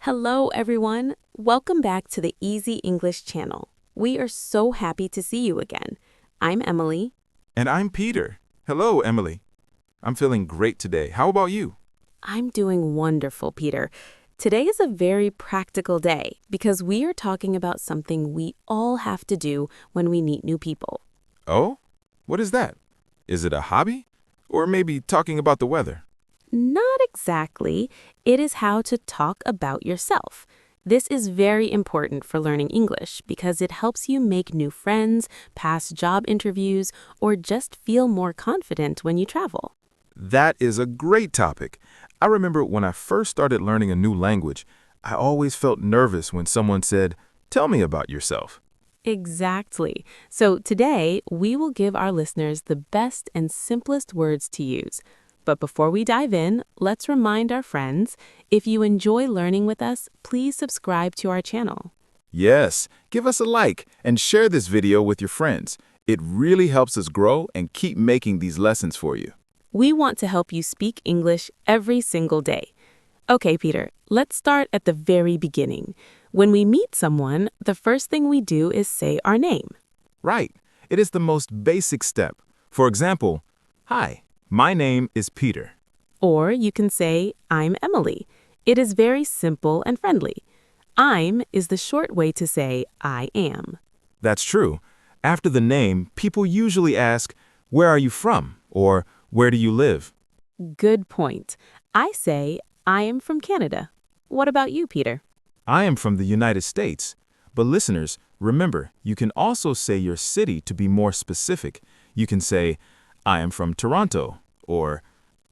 Hello, everyone. Welcome back to the Easy English channel. We are so happy to see you again. I'm Emily. And I'm Peter. Hello, Emily. I'm feeling great today. How about you? I'm doing wonderful, Peter. Today is a very practical day because we are talking about something we all have to do when we meet new people. Oh? What is that? Is it a hobby? Or maybe talking about the weather? Not exactly. It is how to talk about yourself. This is very important for learning English because it helps you make new friends, pass job interviews, or just feel more confident when you travel. That is a great topic. I remember when I first started learning a new language, I always felt nervous when someone said, "Tell me about yourself." Exactly. So today, we will give our listeners the best and simplest words to use. But before we dive in, let's remind our friends, if you enjoy learning with us, please subscribe to our channel. Yes, give us a like and share this video with your friends. It really helps us grow and keep making these lessons for you. We want to help you speak English every single day. Okay, Peter, let's start at the very beginning. When we meet someone, the first thing we do is say our name. Right. It is the most basic step. For example, "Hi, my name is Peter." Or you can say, "I'm Emily." It is very simple and friendly. "I'm" is the short way to say "I am." That's true. After the name, people usually ask, "Where are you from?" or "Where do you live?" Good point. I say, "I am from Canada." What about you, Peter? I am from the United States. But listeners, remember, you can also say your city to be more specific. You can say, "I am from Toronto," or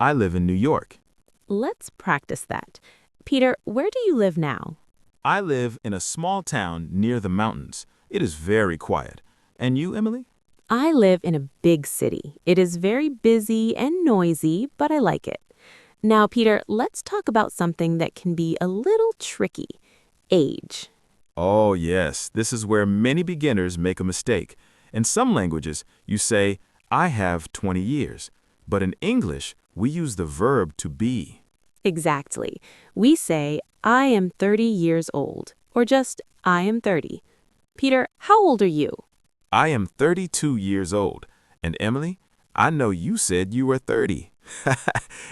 "I live in New York." Let's practice that. Peter, where do you live now? I live in a small town near the mountains. It is very quiet. And you, Emily? I live in a big city. It is very busy and noisy, but I like it. Now, Peter, let's talk about something that can be a little tricky. Age. Oh, yes. This is where many beginners make a mistake. In some languages, you say, "I have 20 years." But in English, we use the verb to be. Exactly. We say, "I am 30 years old," or just, "I am 30." Peter, how old are you? I am 32 years old. And Emily, I know you said you were 30.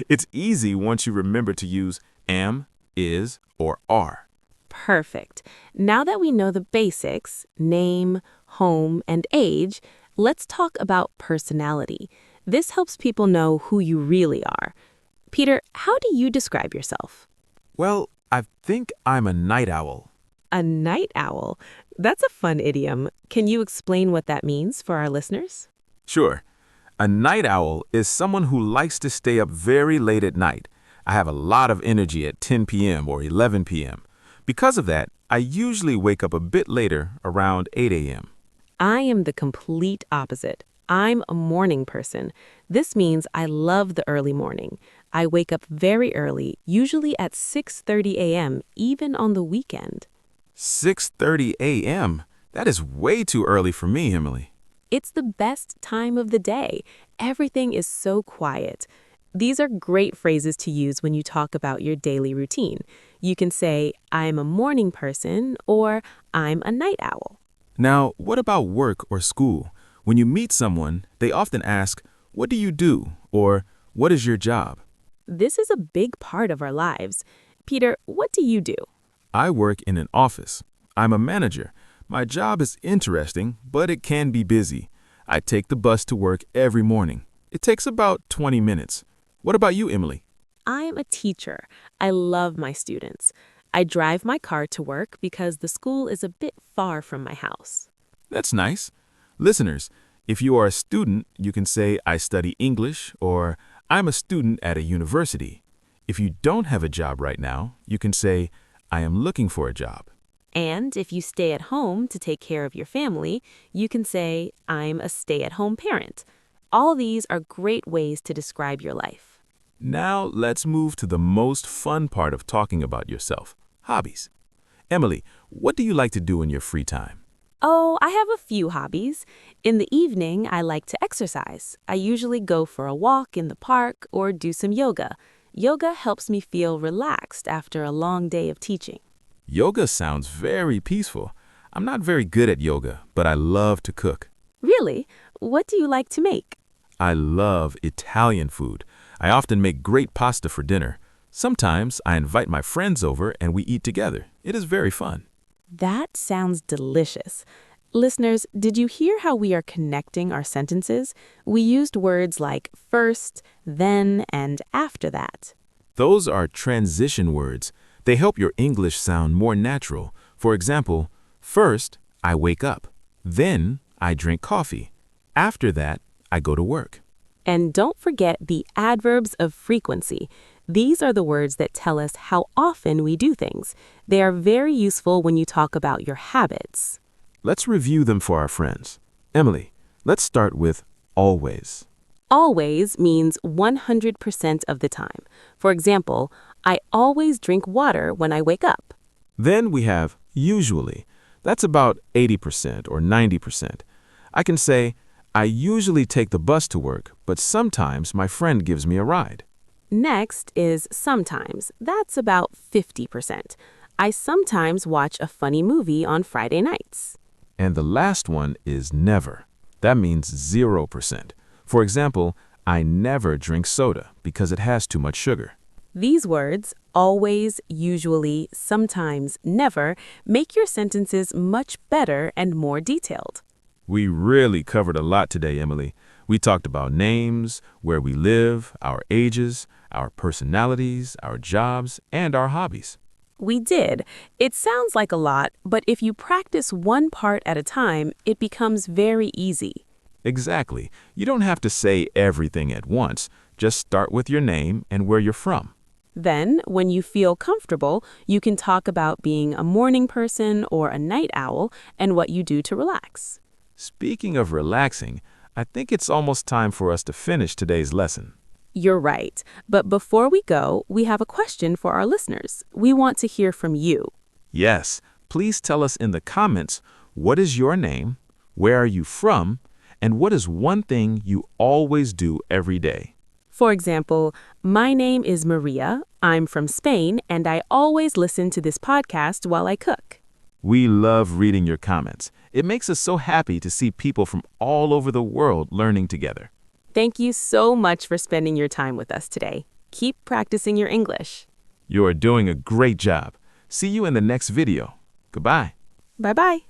It's easy once you remember to use am, is, or are. Perfect. Now that we know the basics, name, home, and age, let's talk about personality. This helps people know who you really are. Peter, how do you describe yourself? Well, I think I'm a night owl. A night owl? That's a fun idiom. Can you explain what that means for our listeners? Sure. A night owl is someone who likes to stay up very late at night. I have a lot of energy at 10 p.m. or 11 p.m. Because of that, I usually wake up a bit later, around 8 a.m. I am the complete opposite. I'm a morning person. This means I love the early morning. I wake up very early, usually at 6:30 a.m., even on the weekend. 6:30 a.m.? That is way too early for me, Emily. It's the best time of the day. Everything is so quiet. These are great phrases to use when you talk about your daily routine. You can say, "I'm a morning person," or "I'm a night owl." Now, what about work or school? When you meet someone, they often ask, "What do you do?" or "What is your job?" This is a big part of our lives. Peter, what do you do? I work in an office. I'm a manager. My job is interesting, but it can be busy. I take the bus to work every morning. It takes about 20 minutes. What about you, Emily? I'm a teacher. I love my students. I drive my car to work because the school is a bit far from my house. That's nice. Listeners, if you are a student, you can say, "I study English," or "I'm a student at a university." If you don't have a job right now, you can say, "I am looking for a job." And if you stay at home to take care of your family, you can say, "I'm a stay-at-home parent." All these are great ways to describe your life. Now let's move to the most fun part of talking about yourself, hobbies. Emily, what do you like to do in your free time? Oh, I have a few hobbies. In the evening, I like to exercise. I usually go for a walk in the park or do some yoga. Yoga helps me feel relaxed after a long day of teaching. Yoga sounds very peaceful. I'm not very good at yoga, but I love to cook. Really? What do you like to make? I love Italian food. I often make great pasta for dinner. Sometimes I invite my friends over and we eat together. It is very fun. That sounds delicious. Listeners, did you hear how we are connecting our sentences? We used words like first, then, and after that. Those are transition words. They help your English sound more natural. For example, first, I wake up. Then, I drink coffee. After that, I go to work. And don't forget the adverbs of frequency. These are the words that tell us how often we do things. They are very useful when you talk about your habits. Let's review them for our friends. Emily, let's start with always. Always means 100% of the time. For example, I always drink water when I wake up. Then we have usually. That's about 80% or 90%. I can say, I usually take the bus to work, but sometimes my friend gives me a ride. Next is sometimes. That's about 50%. I sometimes watch a funny movie on Friday nights. And the last one is never. That means 0%. For example, I never drink soda because it has too much sugar. These words, always, usually, sometimes, never, make your sentences much better and more detailed. We really covered a lot today, Emily. We talked about names, where we live, our ages, our personalities, our jobs, and our hobbies. We did. It sounds like a lot, but if you practice one part at a time, it becomes very easy. Exactly. You don't have to say everything at once. Just start with your name and where you're from. Then, when you feel comfortable, you can talk about being a morning person or a night owl and what you do to relax. Speaking of relaxing, I think it's almost time for us to finish today's lesson. You're right. But before we go, we have a question for our listeners. We want to hear from you. Yes, please tell us in the comments, what is your name, where are you from, and what is one thing you always do every day? For example, my name is Maria, I'm from Spain, and I always listen to this podcast while I cook. We love reading your comments. It makes us so happy to see people from all over the world learning together. Thank you so much for spending your time with us today. Keep practicing your English. You are doing a great job. See you in the next video. Goodbye. Bye-bye.